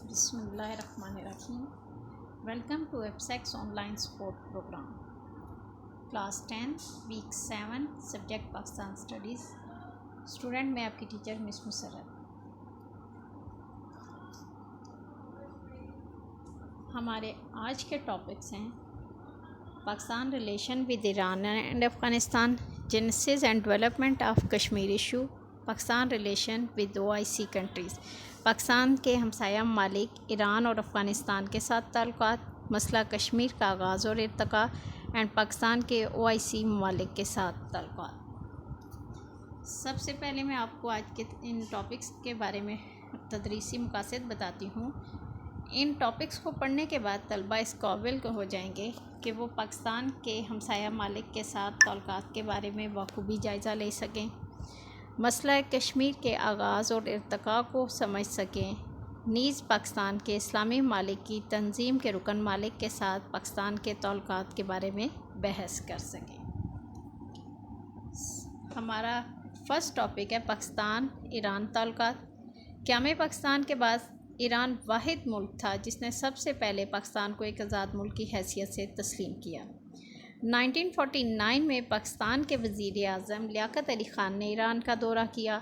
بسم اللہ الرحمن الرحیم. Welcome to APSACS online support programme. Class 10 week 7 subject Pakistan studies. Student میں آپ کی ٹیچر مس مسرت. ہمارے آج کے ٹاپکس ہیں Pakistan relation with Iran and Afghanistan, Genesis and development of Kashmir issue, Pakistan relation with OIC countries, Pakistan کے ہمسایہ ممالک ایران اور افغانستان کے ساتھ تعلقات، مسئلہ کشمیر کا آغاز اور ارتقاء، اینڈ پاکستان کے OIC ممالک کے ساتھ تعلقات. سب سے پہلے میں آپ کو آج کے ان ٹاپکس کے بارے میں تدریسی مقاصد بتاتی ہوں. ان ٹاپکس کو پڑھنے کے بعد طلبہ اس قابل ہو جائیں گے کہ وہ پاکستان کے ہمسایہ ممالک کے ساتھ تعلقات کے بارے میں بخوبی جائزہ لے سکیں، مسئلہ کشمیر کے آغاز اور ارتقاء کو سمجھ سکیں، نیز پاکستان کے اسلامی ممالک کی تنظیم کے رکن ممالک کے ساتھ پاکستان کے تعلقات کے بارے میں بحث کر سکیں. ہمارا فرسٹ ٹاپک ہے پاکستان ایران تعلقات. قیام پاکستان کے بعد ایران واحد ملک تھا جس نے سب سے پہلے پاکستان کو ایک آزاد ملک کی حیثیت سے تسلیم کیا. 1949 میں پاکستان کے وزیر اعظم لیاقت علی خان نے ایران کا دورہ کیا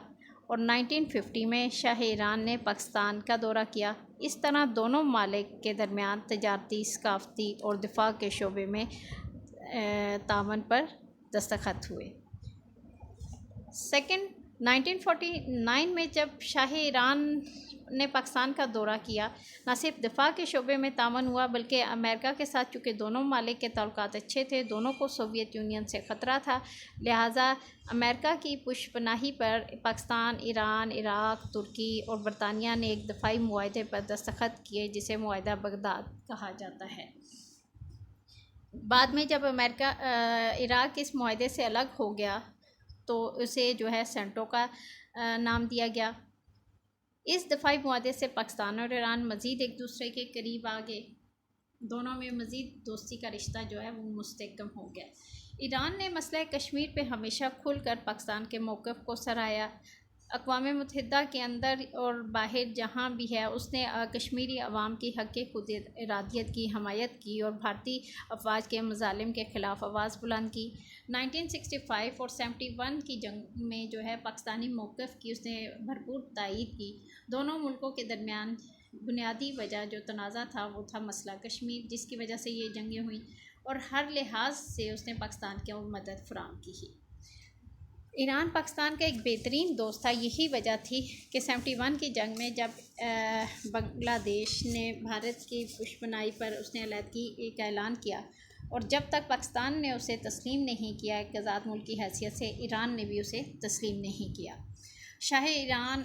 اور 1950 میں شاہ ایران نے پاکستان کا دورہ کیا. اس طرح دونوں ممالک کے درمیان تجارتی، ثقافتی اور دفاع کے شعبے میں تعاون پر دستخط ہوئے. سیکنڈ 1949 میں جب شاہ ایران نے پاکستان کا دورہ کیا، نہ صرف دفاع کے شعبے میں تعاون ہوا بلکہ امریکہ کے ساتھ چونکہ دونوں ممالک کے تعلقات اچھے تھے، دونوں کو سوویت یونین سے خطرہ تھا، لہٰذا امریکہ کی پشت پناہی پر پاکستان، ایران، عراق، ترکی اور برطانیہ نے ایک دفاعی معاہدے پر دستخط کیے جسے معاہدہ بغداد کہا جاتا ہے. بعد میں جب عراق اس معاہدے سے الگ ہو گیا تو اسے سینٹو کا نام دیا گیا. اس دفاعی معاہدے سے پاکستان اور ایران مزید ایک دوسرے کے قریب آ گئے، دونوں میں مزید دوستی کا رشتہ وہ مستحکم ہو گیا. ایران نے مسئلہ کشمیر پہ ہمیشہ کھل کر پاکستان کے موقف کو سراہا. اقوام متحدہ کے اندر اور باہر جہاں بھی ہے اس نے کشمیری عوام کی حق خود ارادیت کی حمایت کی اور بھارتی افواج کے مظالم کے خلاف آواز بلند کی. 1965 اور 71 کی جنگ میں پاکستانی موقف کی اس نے بھرپور تائید کی. دونوں ملکوں کے درمیان بنیادی وجہ جو تنازع تھا وہ تھا مسئلہ کشمیر، جس کی وجہ سے یہ جنگیں ہوئیں اور ہر لحاظ سے اس نے پاکستان کو مدد فراہم کی. ایران پاکستان کا ایک بہترین دوست تھا. یہی وجہ تھی کہ 71 کی جنگ میں جب بنگلہ دیش نے بھارت کی پشت پناہی پر اس نے علیحدگی کا اعلان کیا اور جب تک پاکستان نے اسے تسلیم نہیں کیا ایک آزاد ملک کی حیثیت سے، ایران نے بھی اسے تسلیم نہیں کیا. شاہ ایران،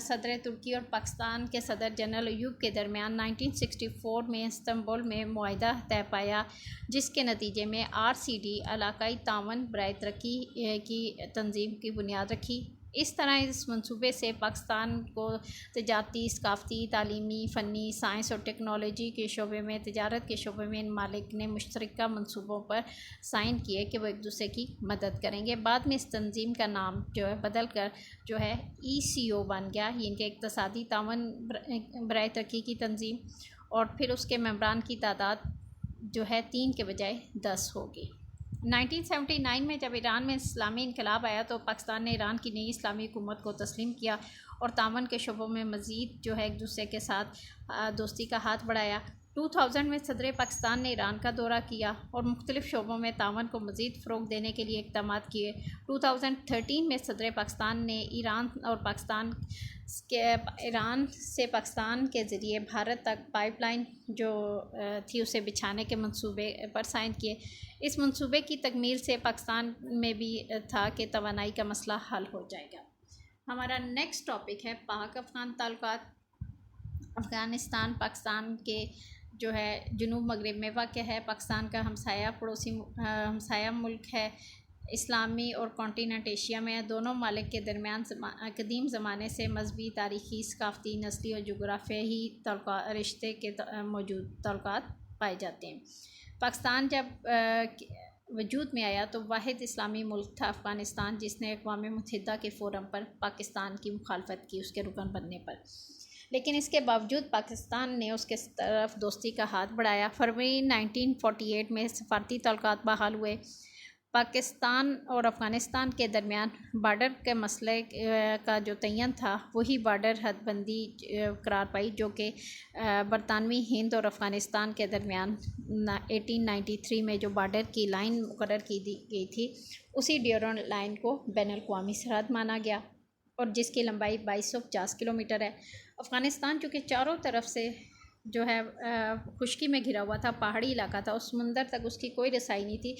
صدر ترکی اور پاکستان کے صدر جنرل ایوب کے درمیان 1964 میں استنبول میں معاہدہ طے پایا جس کے نتیجے میں RCD علاقائی تعاون برائے ترقی کی تنظیم کی بنیاد رکھی. اس طرح اس منصوبے سے پاکستان کو تجارتی، ثقافتی، تعلیمی، فنی، سائنس اور ٹیکنالوجی کے شعبے میں، تجارت کے شعبے میں ان ممالک نے مشترکہ منصوبوں پر سائن کیے کہ وہ ایک دوسرے کی مدد کریں گے. بعد میں اس تنظیم کا نام بدل کر ECO بن گیا، ان کے اقتصادی تعاون برائے ترقی کی تنظیم، اور پھر اس کے ممبران کی تعداد 3 کے بجائے 10 ہوگی. 1979 میں جب ایران میں اسلامی انقلاب آیا تو پاکستان نے ایران کی نئی اسلامی حکومت کو تسلیم کیا اور تعاون کے شعبوں میں مزید ایک دوسرے کے ساتھ دوستی کا ہاتھ بڑھایا. 2000 میں صدر پاکستان نے ایران کا دورہ کیا اور مختلف شعبوں میں تعاون کو مزید فروغ دینے کے لیے اقدامات کیے. 2013 میں صدر پاکستان نے ایران سے پاکستان کے ذریعے بھارت تک پائپ لائن تھی اسے بچھانے کے منصوبے پر سائن کیے. اس منصوبے کی تکمیل سے پاکستان میں بھی تھا کہ توانائی کا مسئلہ حل ہو جائے گا. ہمارا نیکسٹ ٹاپک ہے پاک افغان تعلقات. افغانستان پاکستان کے جنوب مغرب میں واقع ہے. پاکستان کا ہمسایہ ملک ہے، اسلامی اور کانٹیننٹ ایشیا میں. دونوں ممالک کے درمیان قدیم زمانے سے مذہبی، تاریخی، ثقافتی، نسلی اور جغرافیائی رشتے کے موجود تعلقات پائے جاتے ہیں. پاکستان جب وجود میں آیا تو واحد اسلامی ملک تھا افغانستان، جس نے اقوام متحدہ کے فورم پر پاکستان کی مخالفت کی اس کے رکن بننے پر. لیکن اس کے باوجود پاکستان نے اس کے طرف دوستی کا ہاتھ بڑھایا۔ فروری 1948 میں سفارتی تعلقات بحال ہوئے۔ پاکستان اور افغانستان کے درمیان بارڈر کے مسئلے کا جو تعین تھا وہی بارڈر حد بندی قرار پائی، جو کہ برطانوی ہند اور افغانستان کے درمیان 1893 میں جو بارڈر کی لائن مقرر کی گئی تھی، اسی ڈیورنڈ لائن کو بین الاقوامی سرحد مانا گیا، اور جس کی لمبائی 2250 کلومیٹر ہے۔ افغانستان چونکہ چاروں طرف سے جو ہے خشکی میں گھرا ہوا تھا، پہاڑی علاقہ تھا، اس سمندر تک اس کی کوئی رسائی نہیں تھی،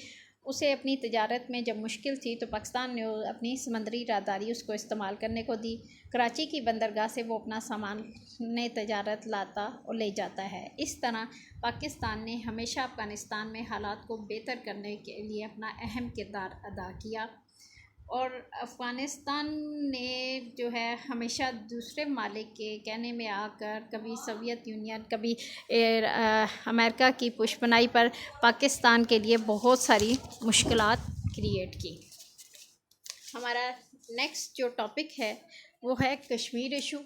اسے اپنی تجارت میں جب مشکل تھی تو پاکستان نے اپنی سمندری راہداری اس کو استعمال کرنے کو دی۔ کراچی کی بندرگاہ سے وہ اپنا سامان تجارت لاتا اور لے جاتا ہے۔ اس طرح پاکستان نے ہمیشہ افغانستان میں حالات کو بہتر کرنے کے لیے اپنا اہم کردار ادا کیا، اور افغانستان نے جو ہے ہمیشہ دوسرے ممالک کے کہنے میں آ کر کبھی سوویت یونین، کبھی امریکہ کی پشپنائی پر پاکستان کے لیے بہت ساری مشکلات کریٹ کی۔ ہمارا نیکسٹ جو ٹاپک ہے وہ ہے کشمیر ایشو۔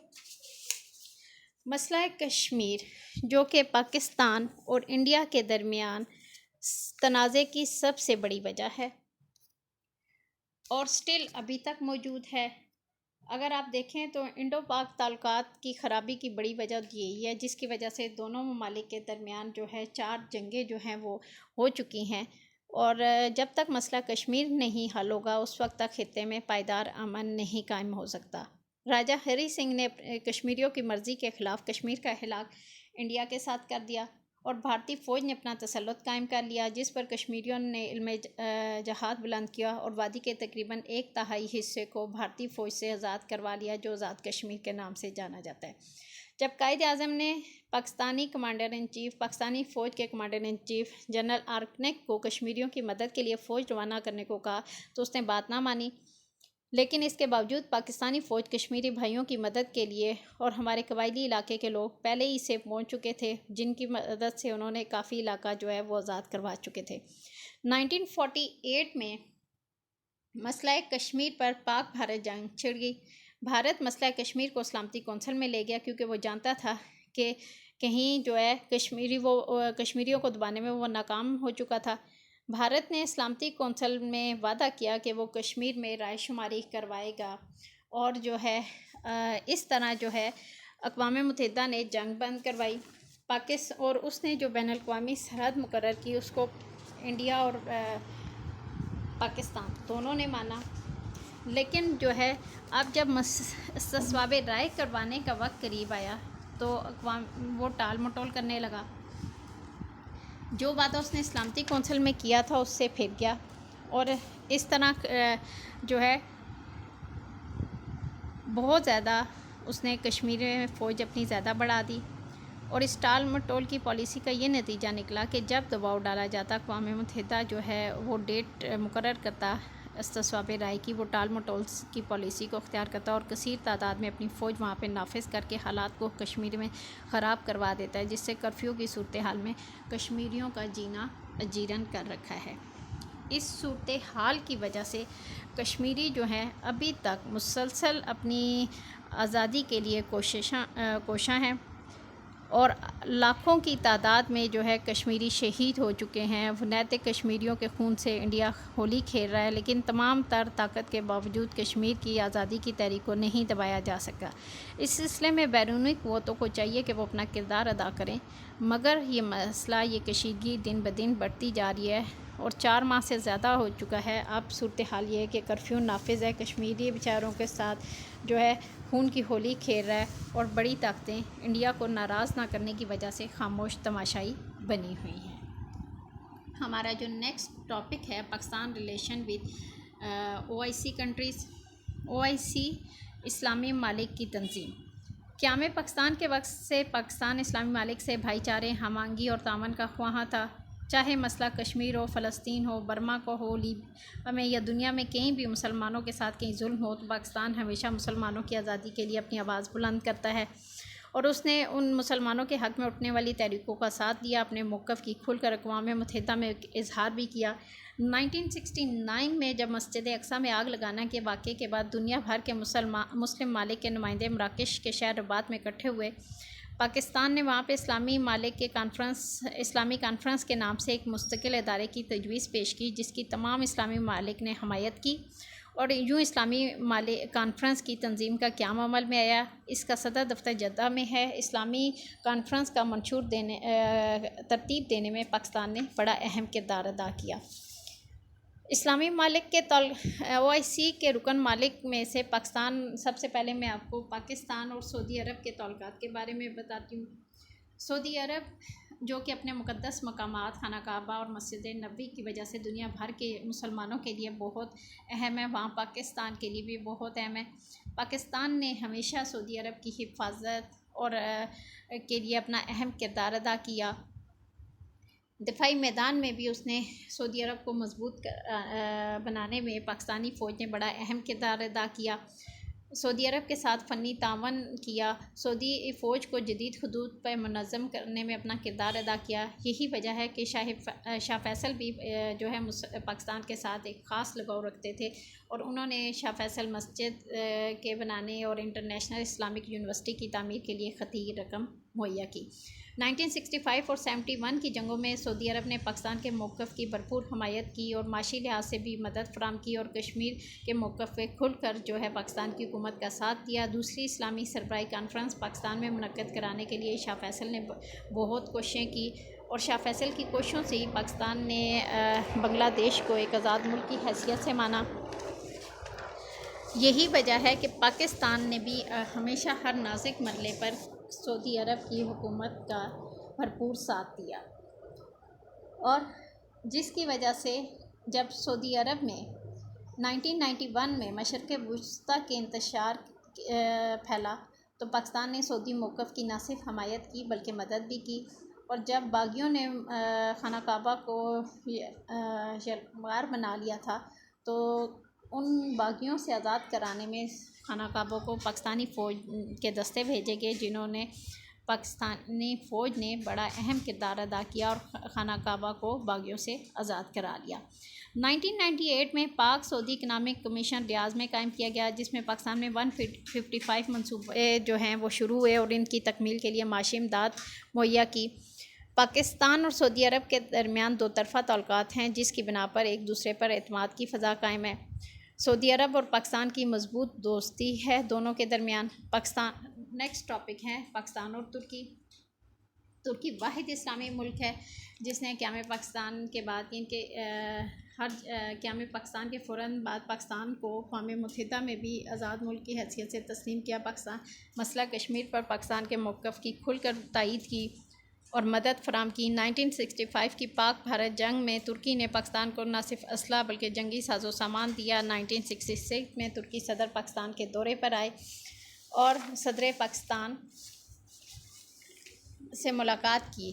مسئلہ کشمیر، جو کہ پاکستان اور انڈیا کے درمیان تنازع کی سب سے بڑی وجہ ہے اور سٹل ابھی تک موجود ہے۔ اگر آپ دیکھیں تو انڈو پاک تعلقات کی خرابی کی بڑی وجہ یہی ہے، جس کی وجہ سے دونوں ممالک کے درمیان جو ہے 4 جنگیں جو ہیں وہ ہو چکی ہیں، اور جب تک مسئلہ کشمیر نہیں حل ہوگا اس وقت تک خطے میں پائیدار امن نہیں قائم ہو سکتا۔ راجہ ہری سنگھ نے کشمیریوں کی مرضی کے خلاف کشمیر کا احتلال انڈیا کے ساتھ کر دیا، اور بھارتی فوج نے اپنا تسلط قائم کر لیا، جس پر کشمیریوں نے علم جہاد بلند کیا اور وادی کے تقریباً 1/3 حصے کو بھارتی فوج سے آزاد کروا لیا، جو آزاد کشمیر کے نام سے جانا جاتا ہے۔ جب قائد اعظم نے پاکستانی فوج کے کمانڈر ان چیف جنرل آرکنیک کو کشمیریوں کی مدد کے لیے فوج روانہ کرنے کو کہا تو اس نے بات نہ مانی، لیکن اس کے باوجود پاکستانی فوج کشمیری بھائیوں کی مدد کے لیے، اور ہمارے قبائلی علاقے کے لوگ پہلے ہی سے پہنچ چکے تھے، جن کی مدد سے انہوں نے کافی علاقہ جو ہے وہ آزاد کروا چکے تھے۔ 1948 میں مسئلہ کشمیر پر پاک بھارت جنگ چھڑ گئی۔ بھارت مسئلہ کشمیر کو سلامتی کونسل میں لے گیا، کیونکہ وہ جانتا تھا کہ کہیں جو ہے کشمیریوں کو دبانے میں وہ ناکام ہو چکا تھا۔ بھارت نے سلامتی کونسل میں وعدہ کیا کہ وہ کشمیر میں رائے شماری کروائے گا، اور جو ہے اس طرح جو ہے اقوام متحدہ نے جنگ بند کروائی اور اس نے جو بین الاقوامی سرحد مقرر کی اس کو انڈیا اور پاکستان دونوں نے مانا، لیکن جو ہے اب جب استصواب رائے کروانے کا وقت قریب آیا تو وہ ٹال مٹول کرنے لگا۔ جو وعدہ اس نے سلامتی کونسل میں کیا تھا اس سے پھر گیا، اور اس طرح جو ہے بہت زیادہ اس نے کشمیر میں فوج اپنی زیادہ بڑھا دی، اور اس ٹال مٹول کی پالیسی کا یہ نتیجہ نکلا کہ جب دباؤ ڈالا جاتا اقوام متحدہ جو ہے وہ ڈیٹ مقرر کرتا استصواب رائے کی، وہ ٹال مٹول کی پالیسی کو اختیار کرتا اور کثیر تعداد میں اپنی فوج وہاں پہ نافذ کر کے حالات کو کشمیر میں خراب کروا دیتا ہے، جس سے کرفیو کی صورتحال میں کشمیریوں کا جینا اجیرن کر رکھا ہے۔ اس صورتحال کی وجہ سے کشمیری جو ہیں ابھی تک مسلسل اپنی آزادی کے لیے کوشاں ہیں، اور لاکھوں کی تعداد میں جو ہے کشمیری شہید ہو چکے ہیں۔ نتک کشمیریوں کے خون سے انڈیا ہولی کھیل رہا ہے، لیکن تمام تر طاقت کے باوجود کشمیر کی آزادی کی تحریک کو نہیں دبایا جا سکا۔ اس سلسلے میں بیرونی قوتوں کو چاہیے کہ وہ اپنا کردار ادا کریں، مگر یہ مسئلہ، یہ کشیدگی دن بدن بڑھتی جا رہی ہے، اور 4 ماہ سے زیادہ ہو چکا ہے۔ اب صورتحال یہ ہے کہ کرفیو نافذ ہے، کشمیری بیچاروں کے ساتھ جو ہے خون کی ہولی کھیل رہا ہے، اور بڑی طاقتیں انڈیا کو ناراض نہ کرنے کی وجہ سے خاموش تماشائی بنی ہوئی ہیں۔ ہمارا جو نیکسٹ ٹاپک ہے Pakistan relation with OIC countries. OIC اسلامی ممالک کی تنظیم قیام پاکستان کے وقت سے پاکستان اسلامی ممالک سے بھائی چارے، ہم آہنگی اور تعاون کا خواہاں تھا۔ چاہے مسئلہ کشمیر ہو، فلسطین ہو، برما کو ہو، لیبیا میں، یا دنیا میں کہیں بھی مسلمانوں کے ساتھ کہیں ظلم ہو، تو پاکستان ہمیشہ مسلمانوں کی آزادی کے لیے اپنی آواز بلند کرتا ہے، اور اس نے ان مسلمانوں کے حق میں اٹھنے والی تحریکوں کا ساتھ دیا، اپنے موقف کی کھل کر اقوام متحدہ میں اظہار بھی کیا۔ 1969 میں جب مسجد اقصیٰ میں آگ لگانے کے واقعے کے بعد دنیا بھر کے مسلم ممالک کے نمائندے مراکش کے شہر رباط میں اکٹھے ہوئے، پاکستان نے وہاں پہ اسلامی ممالک کے اسلامی کانفرنس کے نام سے ایک مستقل ادارے کی تجویز پیش کی، جس کی تمام اسلامی ممالک نے حمایت کی، اور یوں اسلامی کانفرنس کی تنظیم کا قیام عمل میں آیا۔ اس کا صدر دفتر جدہ میں ہے۔ اسلامی کانفرنس کا منشور ترتیب دینے میں پاکستان نے بڑا اہم کردار ادا کیا۔ اسلامی ممالک کے OIC کے رکن ممالک میں سے پاکستان سب سے پہلے میں آپ کو پاکستان اور سعودی عرب کے تعلقات کے بارے میں بتاتی ہوں۔ سعودی عرب جو کہ اپنے مقدس مقامات خانہ کعبہ اور مسجد نبوی کی وجہ سے دنیا بھر کے مسلمانوں کے لیے بہت اہم ہے، وہاں پاکستان کے لیے بھی بہت اہم ہے۔ پاکستان نے ہمیشہ سعودی عرب کی حفاظت اور کے لیے اپنا اہم کردار ادا کیا۔ دفاعی میدان میں بھی اس نے سعودی عرب کو مضبوط بنانے میں پاکستانی فوج نے بڑا اہم کردار ادا کیا۔ سعودی عرب کے ساتھ فنی تعاون کیا، سعودی فوج کو جدید حدود پر منظم کرنے میں اپنا کردار ادا کیا۔ یہی وجہ ہے کہ شاہ فیصل بھی جو ہے پاکستان کے ساتھ ایک خاص لگاؤ رکھتے تھے، اور انہوں نے شاہ فیصل مسجد کے بنانے اور انٹرنیشنل اسلامک یونیورسٹی کی تعمیر کے لیے خطی رقم مہیا کی۔ 1965 اور 71 کی جنگوں میں سعودی عرب نے پاکستان کے موقف کی بھرپور حمایت کی اور معاشی لحاظ سے بھی مدد فراہم کی، اور کشمیر کے موقف پہ کھل کر جو ہے پاکستان کی حکومت کا ساتھ دیا۔ دوسری اسلامی سربراہی کانفرنس پاکستان میں منعقد کرانے کے لیے شاہ فیصل نے بہت کوششیں کی، اور شاہ فیصل کی کوششوں سے ہی پاکستان نے بنگلہ دیش کو ایک آزاد ملک کی حیثیت سے مانا۔ یہی وجہ ہے کہ پاکستان نے بھی ہمیشہ ہر نازک مرحلے پر سعودی عرب کی حکومت کا بھرپور ساتھ دیا، اور جس کی وجہ سے جب سعودی عرب میں 1991 میں مشرق وسطیٰ کے انتشار پھیلا تو پاکستان نے سعودی موقف کی نہ صرف حمایت کی بلکہ مدد بھی کی، اور جب باغیوں نے خانہ کعبہ کو یلغار بنا لیا تھا تو ان باغیوں سے آزاد کرانے میں خانہ کعبہ کو پاکستانی فوج کے دستے بھیجے گئے، جنہوں نے پاکستانی فوج نے بڑا اہم کردار ادا کیا اور خانہ کعبہ کو باغیوں سے آزاد کرا لیا۔ 1998 میں پاک سعودی اکنامک کمیشن ریاض میں قائم کیا گیا، جس میں پاکستان میں 155 منصوبے جو ہیں وہ شروع ہوئے اور ان کی تکمیل کے لیے معاشی امداد مہیا کی۔ پاکستان اور سعودی عرب کے درمیان دو طرفہ تعلقات ہیں، جس کی بنا پر ایک دوسرے پر اعتماد کی فضا قائم ہے۔ سعودی عرب اور پاکستان کی مضبوط دوستی ہے دونوں کے درمیان۔ نیکسٹ ٹاپک ہے پاکستان اور ترکی۔ ترکی واحد اسلامی ملک ہے جس نے قیام پاکستان کے بعد قیام پاکستان کے فوراً بعد پاکستان کو اقوام متحدہ میں بھی آزاد ملک کی حیثیت سے تسلیم کیا۔ پاکستان مسئلہ کشمیر پر پاکستان کے موقف کی کھل کر تائید کی اور مدد فراہم کی۔ 1965 کی پاک بھارت جنگ میں ترکی نے پاکستان کو نہ صرف اسلحہ بلکہ جنگی ساز و سامان دیا۔ 1966 میں ترکی صدر پاکستان کے دورے پر آئے اور صدر پاکستان سے ملاقات کی،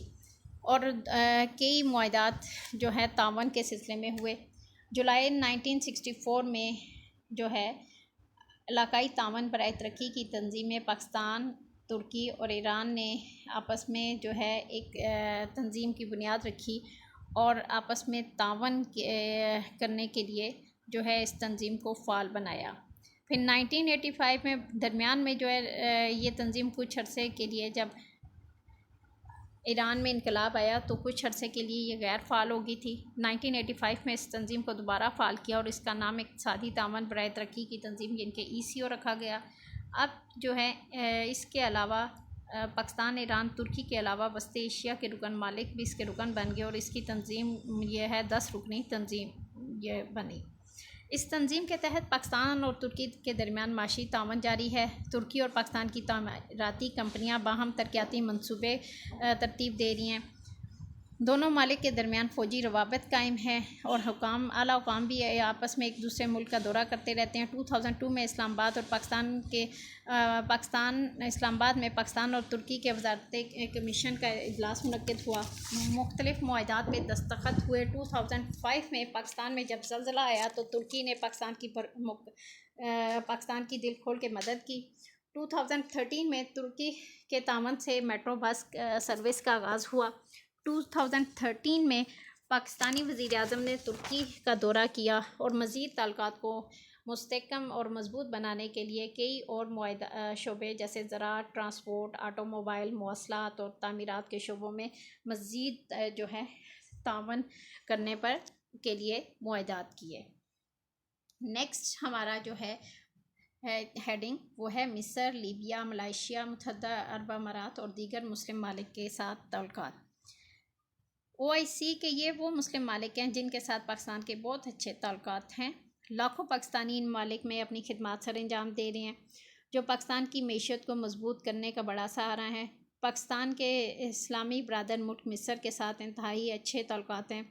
اور کئی معاہدات جو ہے تعاون کے سلسلے میں ہوئے۔ جولائی 1964 میں جو ہے علاقائی تعاون برائے ترقی کی تنظیم میں پاکستان، ترکی اور ایران نے آپس میں جو ہے ایک تنظیم کی بنیاد رکھی اور آپس میں تعاون کرنے کے لیے جو ہے اس تنظیم کو فعال بنایا۔ پھر 1985 میں درمیان میں جو ہے یہ تنظیم کچھ عرصے کے لیے، جب ایران میں انقلاب آیا تو کچھ عرصے کے لیے یہ غیر فعال ہو گئی تھی۔ 1985 میں اس تنظیم کو دوبارہ فعال کیا اور اس کا نام اقتصادی تعاون برائے ترقی کی تنظیم یعنی کہ ECO رکھا گیا۔ اب جو ہے اس کے علاوہ پاکستان، ایران، ترکی کے علاوہ وسطی ایشیا کے رکن ممالک بھی اس کے رکن بن گئے اور اس کی تنظیم یہ ہے 10 رکنی تنظیم یہ بنی۔ اس تنظیم کے تحت پاکستان اور ترکی کے درمیان معاشی تعاون جاری ہے۔ ترکی اور پاکستان کی تعمیراتی کمپنیاں باہم ترقیاتی منصوبے ترتیب دے رہی ہیں۔ دونوں ممالک کے درمیان فوجی روابط قائم ہیں اور اعلیٰ حکام بھی آپس میں ایک دوسرے ملک کا دورہ کرتے رہتے ہیں۔ 2002 میں اسلام آباد میں پاکستان اور ترکی کے وزارتی کمیشن کا اجلاس منعقد ہوا، مختلف معاہدات پہ دستخط ہوئے۔ 2005 میں پاکستان میں جب زلزلہ آیا تو ترکی نے پاکستان کی دل کھول کے مدد کی۔ 2013 میں ترکی کے تعاون سے میٹرو بس سروس کا آغاز ہوا۔ 2013 میں پاکستانی وزیر اعظم نے ترکی کا دورہ کیا اور مزید تعلقات کو مستحکم اور مضبوط بنانے کے لیے کئی اور معاہدہ شعبے جیسے زراعت، ٹرانسپورٹ، آٹو موبائل، مواصلات اور تعمیرات کے شعبوں میں مزید جو ہے تعاون کرنے کے لیے معاہدات کیے۔ نیکسٹ ہمارا جو ہے ہیڈنگ وہ ہے مصر، لیبیا، ملائیشیا، متحدہ عرب امارات اور دیگر مسلم ممالک کے ساتھ تعلقات۔ OIC کے یہ وہ مسلم ممالک ہیں جن کے ساتھ پاکستان کے بہت اچھے تعلقات ہیں۔ لاکھوں پاکستانی ان ممالک میں اپنی خدمات سر انجام دے رہے ہیں جو پاکستان کی معیشت کو مضبوط کرنے کا بڑا سہارا ہے۔ پاکستان کے اسلامی برادر ملک مصر کے ساتھ انتہائی اچھے تعلقات ہیں۔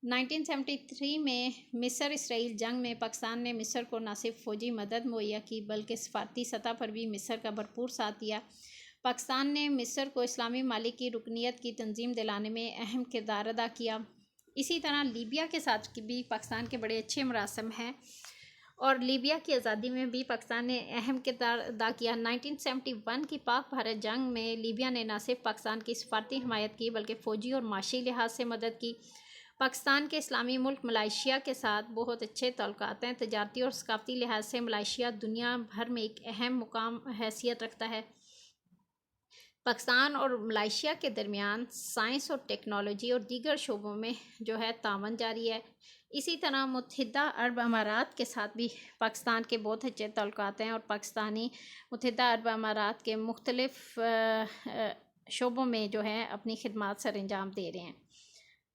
1973 میں مصر اسرائیل جنگ میں پاکستان نے مصر کو نہ صرف فوجی مدد مہیا کی بلکہ سفارتی سطح پر بھی مصر کا بھرپور ساتھ دیا۔ پاکستان نے مصر کو اسلامی ممالک کی رکنیت کی تنظیم دلانے میں اہم کردار ادا کیا۔ اسی طرح لیبیا کے ساتھ بھی پاکستان کے بڑے اچھے مراسم ہیں اور لیبیا کی آزادی میں بھی پاکستان نے اہم کردار ادا کیا۔ 1971 کی پاک بھارت جنگ میں لیبیا نے نہ صرف پاکستان کی سفارتی حمایت کی بلکہ فوجی اور معاشی لحاظ سے مدد کی۔ پاکستان کے اسلامی ملک ملائیشیا کے ساتھ بہت اچھے تعلقات ہیں۔ تجارتی اور ثقافتی لحاظ سے ملائیشیا دنیا بھر میں ایک اہم مقام حیثیت رکھتا ہے۔ پاکستان اور ملائیشیا کے درمیان سائنس اور ٹیکنالوجی اور دیگر شعبوں میں جو ہے تعاون جاری ہے۔ اسی طرح متحدہ عرب امارات کے ساتھ بھی پاکستان کے بہت اچھے تعلقات ہیں اور پاکستانی متحدہ عرب امارات کے مختلف شعبوں میں جو ہے اپنی خدمات سر انجام دے رہے ہیں۔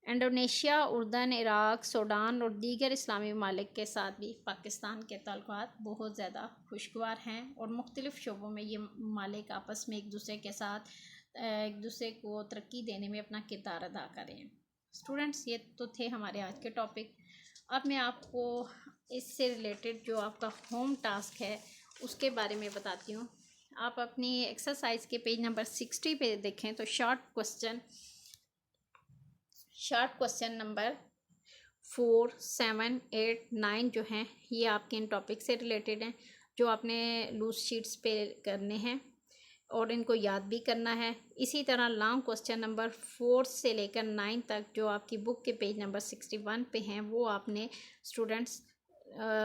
انڈونیشیا، اردن، عراق، سوڈان اور دیگر اسلامی ممالک کے ساتھ بھی پاکستان کے تعلقات بہت زیادہ خوشگوار ہیں اور مختلف شعبوں میں یہ ممالک آپس میں ایک دوسرے کے ساتھ ایک دوسرے کو ترقی دینے میں اپنا کردار ادا کر رہے ہیں۔ اسٹوڈنٹس، یہ تو تھے ہمارے آج کے ٹاپک۔ اب میں آپ کو اس سے ریلیٹڈ جو آپ کا ہوم ٹاسک ہے اس کے بارے میں بتاتی ہوں۔ آپ اپنی ایکسرسائز کے پیج نمبر 60 پہ دیکھیں تو شارٹ کوسچن نمبر 4، 7، 8، 9 جو ہیں یہ آپ کے ان ٹاپک سے ریلیٹڈ ہیں جو آپ نے لوز شیٹس پہ کرنے ہیں اور ان کو یاد بھی کرنا ہے۔ اسی طرح لانگ کوسچن نمبر 4 سے لے کر 9 تک جو آپ کی بک کے پیج نمبر 61 پہ ہیں وہ آپ نے اسٹوڈنٹس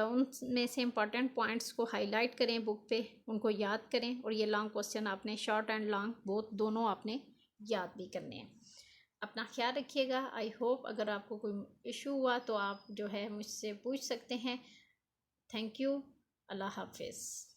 ان میں سے امپورٹنٹ پوائنٹس کو ہائی لائٹ کریں بک پہ، ان کو یاد کریں اور یہ لانگ کوسچن آپ نے شارٹ اینڈ لانگ دونوں آپ نے یاد بھی کرنے ہیں۔ اپنا خیال رکھیے گا۔ آئی ہوپ اگر آپ کو کوئی ایشو ہوا تو آپ جو ہے مجھ سے پوچھ سکتے ہیں۔ Thank you. اللہ حافظ۔